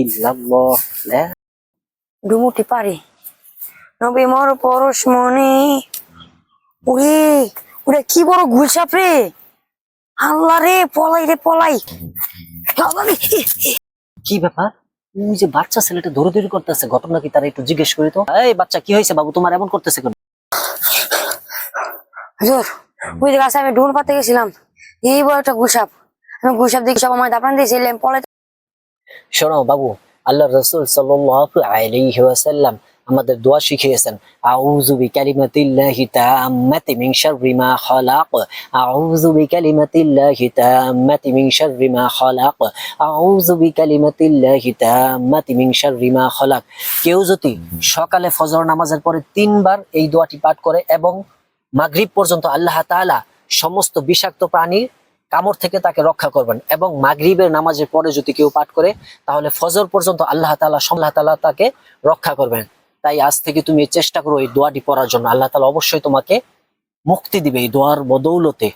ইল্লাল্লাহ লা ডুমুটি পারি নবী মর পরশ মনে। ওরে ওরে কি বড় গুলসাপ রে। আল্লাহ রে পলাই রে পলাই। আল্লাহ রে। কি ব্যাপার? ওই যে বাচ্চা ছেলেটা দৌড়াদৌড়ি করতেছে, ঘটনা কি? তারা একটু জিজ্ঞেস করি তো। এই বাচ্চা, কি হয়েছে বাবু? তোমার এমন করতেছে কেন? হুজুর ওই যে গাছে আমি ডুন পাতে গেছিলাম, এই বড় একটা গুলসাপ। আমি গুলসাপ দেখি সব আমার দাপড়ান দিয়েছিলাম পলাই। শোনো বাবু, আল্লাহ রাসূল সাল্লাল্লাহু আলাইহি ওয়াসাল্লাম আমাদের দোয়া শিখিয়েছেন, আউযু বিকালিমাতিল্লাহি তাম্মাতি মিন শাররি মা খালাক, আউযু বিকালিমাতিল্লাহি তাম্মাতি মিন শাররি মা খালাক, আউযু বিকালিমাতিল্লাহি তাম্মাতি মিন শাররি মা খালাক। কেউ যদি সকালে ফজর নামাজের পরে 3 বার এই দোয়াটি পাঠ করে এবং মাগরিব পর্যন্ত আল্লাহ তাআলা সমস্ত বিষাক্ত প্রাণীর কামড় থেকে তাকে রক্ষা করবেন, এবং মাগরিবের নামাজের পরে যদি কেউ পাঠ করে তাহলে ফজর পর্যন্ত আল্লাহ তাআলা তাকে রক্ষা করবেন। তাই আজ থেকে তুমি চেষ্টা করো এই দোয়াটি পড়ার জন্য। আল্লাহ তাআলা অবশ্যই তোমাকে মুক্তি দিবে এই দোয়ার বদৌলতে।